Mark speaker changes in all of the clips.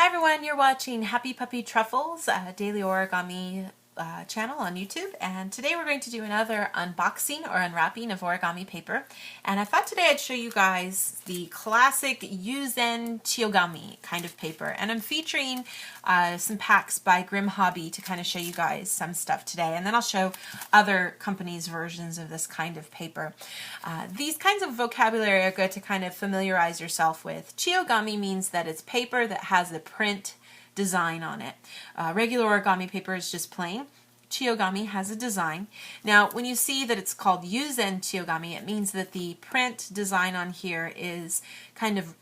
Speaker 1: Hi everyone, you're watching Happy Puppy Truffles, daily origami channel on YouTube, and today we're going to do another unboxing or unwrapping of origami paper. And I thought today I'd show you guys the classic Yuzen Chiyogami kind of paper, and I'm featuring some packs by grimmhobby to kind of show you guys some stuff today, and then I'll show other companies' versions of this kind of paper. These kinds of vocabulary are good to kind of familiarize yourself with. Chiyogami means that it's paper that has a print design on it. Regular origami paper is just plain. Chiyogami has a design. Now, when you see that it's called Yuzen Chiyogami, it means that the print design on here is kind of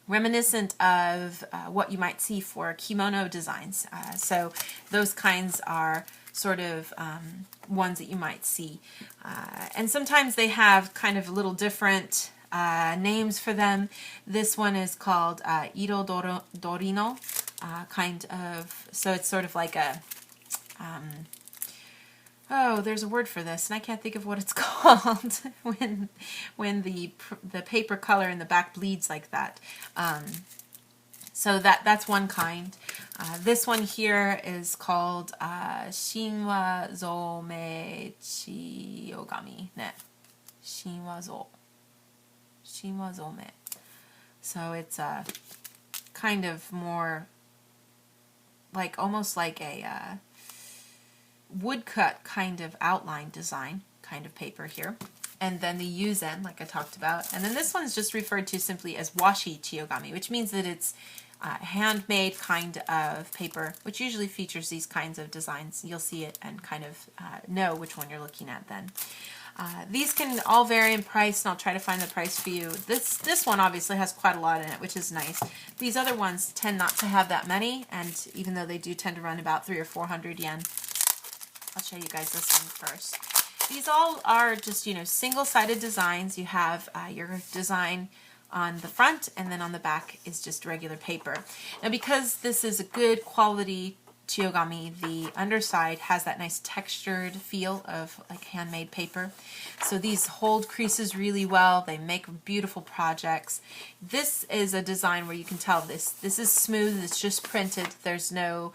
Speaker 1: reminiscent of what you might see for kimono designs. So those kinds are sort of ones that you might see. And sometimes they have kind of a little different names for them. This one is called Iro Dorino, kind of, so it's sort of like a, oh, there's a word for this, and I can't think of what it's called when the paper color in the back bleeds like that. So that's one kind. This one here is called Shinwa Zome Chiyogami. Ne. Shinwa Zome. So it's a kind of more like almost like a woodcut kind of outline design kind of paper here. And then the Yuzen, like I talked about. And then this one's just referred to simply as washi Chiyogami, which means that it's handmade kind of paper, which usually features these kinds of designs. You'll see it and kind of know which one you're looking at then. These can all vary in price, and I'll try to find the price for you. This one obviously has quite a lot in it, which is nice. These other ones tend not to have that many, and even though they do tend to run about 300 or 400 yen. I'll show you guys this one first. These all are just, you know, single-sided designs. You have your design on the front, and then on the back is just regular paper. Now, because this is a good quality Chiyogami, the underside has that nice textured feel of like handmade paper. So these hold creases really well. They make beautiful projects. This is a design where you can tell this is smooth. It's just printed. There's no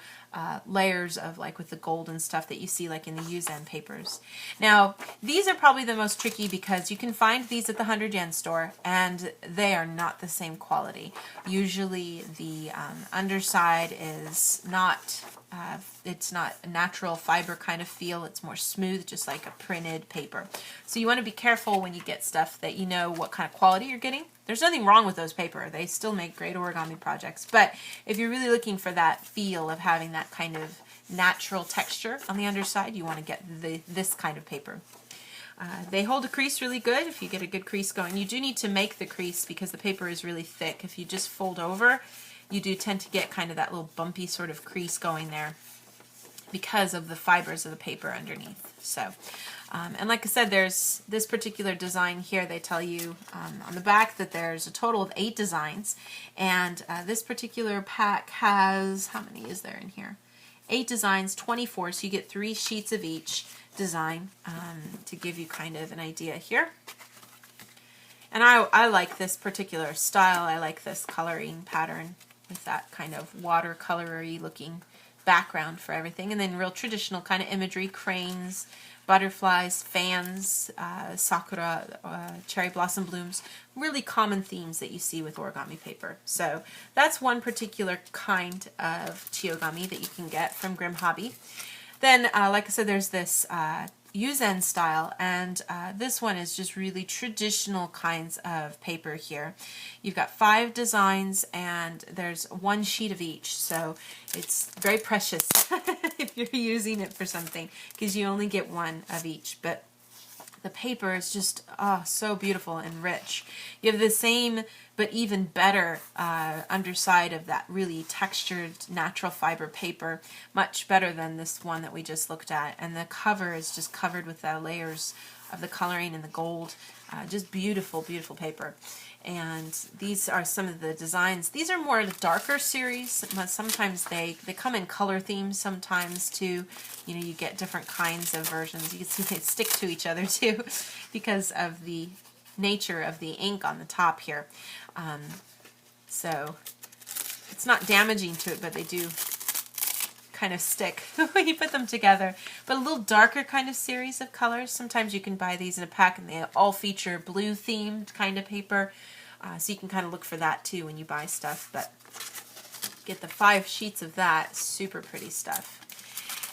Speaker 1: layers of like with the gold and stuff that you see like in the Yuzen papers. Now, these are probably the most tricky because you can find these at the 100 yen store and they are not the same quality. Usually the underside is not it's not a natural fiber kind of feel. It's more smooth, just like a printed paper. So you want to be careful when you get stuff that you know what kind of quality you're getting. There's nothing wrong with those paper. They still make great origami projects. But if you're really looking for that feel of having that kind of natural texture on the underside, you want to get this kind of paper. They hold a crease really good if you get a good crease going. You do need to make the crease because the paper is really thick. If you just fold over, you do tend to get kind of that little bumpy sort of crease going there because of the fibers of the paper underneath. So, and like I said, there's this particular design here. They tell you on the back that there's a total of 8 designs, and this particular pack has, how many is there in here? 8 designs, 24, so you get 3 sheets of each design to give you kind of an idea here. And I like this particular style. I like this coloring pattern with that kind of watercolory looking background for everything, and then real traditional kind of imagery, cranes, butterflies, fans, sakura, cherry blossom blooms, really common themes that you see with origami paper. So that's one particular kind of Chiyogami that you can get from grimmhobby. Then, like I said, there's this Yuzen style, and this one is just really traditional kinds of paper here. You've got 5 designs and there's 1 sheet of each, so it's very precious if you're using it for something because you only get 1 of each. But the paper is just so beautiful and rich. You have the same but even better underside of that really textured natural fiber paper, much better than this one that we just looked at. And the cover is just covered with the layers of the coloring and the gold. Just beautiful, beautiful paper. And these are some of the designs. These are more the darker series. Sometimes they come in color themes sometimes too. You know, you get different kinds of versions. You can see they stick to each other too because of the nature of the ink on the top here. So it's not damaging to it, but they do kind of stick when you put them together. But a little darker kind of series of colors. Sometimes you can buy these in a pack and they all feature blue themed kind of paper. So you can kind of look for that too when you buy stuff. But get the 5 sheets of that. Super pretty stuff.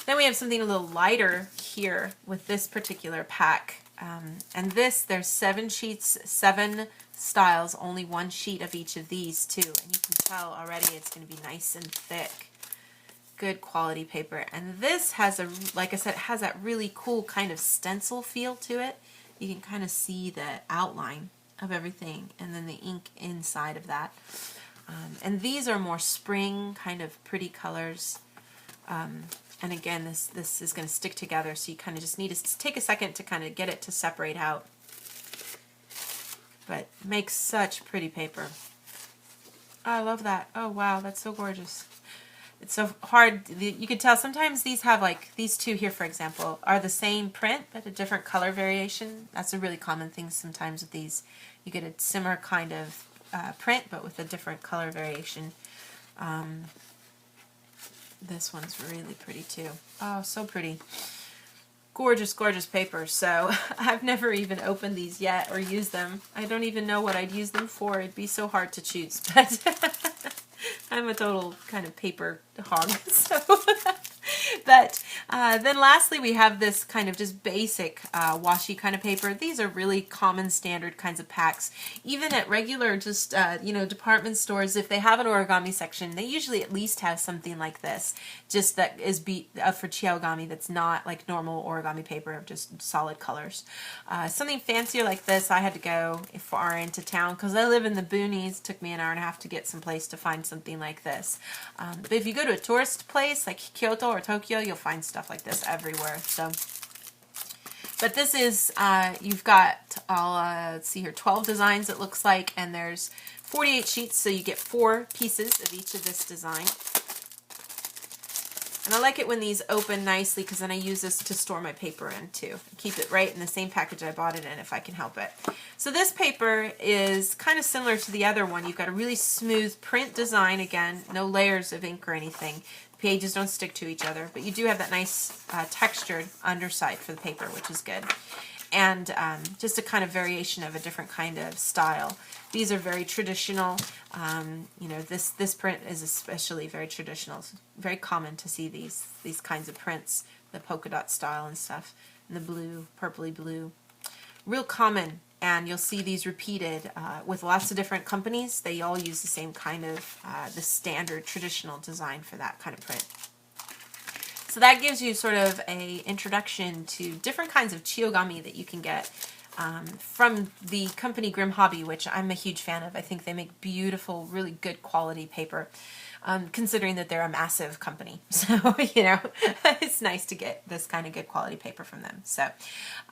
Speaker 1: Then we have something a little lighter here with this particular pack. And there's 7 sheets, 7 styles, only 1 sheet of each of these too. And you can tell already it's going to be nice and thick. Good quality paper. And this has like I said, it has that really cool kind of stencil feel to it. You can kind of see the outline of everything and then the ink inside of that. And these are more spring kind of pretty colors. And again, this is going to stick together, so you kind of just need to take a second to kind of get it to separate out. But makes such pretty paper. Oh, I love that. Oh wow, that's so gorgeous. It's so hard. You can tell sometimes these have, like these two here, for example, are the same print but a different color variation. That's a really common thing sometimes with these. You get a similar kind of print but with a different color variation. This one's really pretty too. Oh, so pretty. Gorgeous, gorgeous paper. So I've never even opened these yet or used them. I don't even know what I'd use them for. It'd be so hard to choose, but I'm a total kind of paper hog. So, but then lastly, we have this kind of just basic washi kind of paper. These are really common standard kinds of packs. Even at regular just department stores, if they have an origami section, they usually at least have something like this, just that is for Chiyogami, that's not like normal origami paper of just solid colors. Something fancier like this, I had to go far into town because I live in the boonies. It took me an hour and a half to get someplace to find something like this. But if you go to a tourist place like Kyoto or Tokyo, you'll find stuff like this everywhere. So, but this is you've got let's see here, 12 designs it looks like, and there's 48 sheets, so you get 4 pieces of each of this design. And I like it when these open nicely because then I use this to store my paper in too. Keep it right in the same package I bought it in if I can help it. So this paper is kind of similar to the other one. You've got a really smooth print design, again, no layers of ink or anything. The pages don't stick to each other, but you do have that nice textured underside for the paper, which is good. And just a kind of variation of a different kind of style. These are very traditional. This print is especially very traditional. It's very common to see these kinds of prints, the polka dot style and stuff, and the blue, purpley blue. Real common, and you'll see these repeated with lots of different companies. They all use the same kind of, the standard traditional design for that kind of print. So that gives you sort of a introduction to different kinds of Chiyogami that you can get from the company grimmhobby, which I'm a huge fan of. I think they make beautiful, really good quality paper, considering that they're a massive company. So, it's nice to get this kind of good quality paper from them. So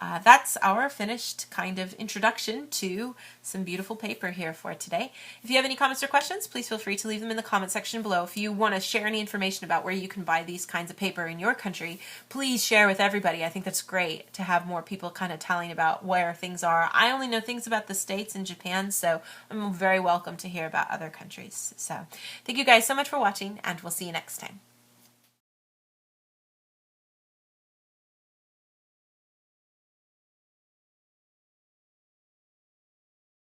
Speaker 1: that's our finished kind of introduction to some beautiful paper here for today. If you have any comments or questions, please feel free to leave them in the comment section below. If you want to share any information about where you can buy these kinds of paper in your country, please share with everybody. I think that's great to have more people kind of telling about where things are. I only know things about the States and Japan, so I'm very welcome to hear about other countries. So thank you guys so much for watching, and we'll see you next time.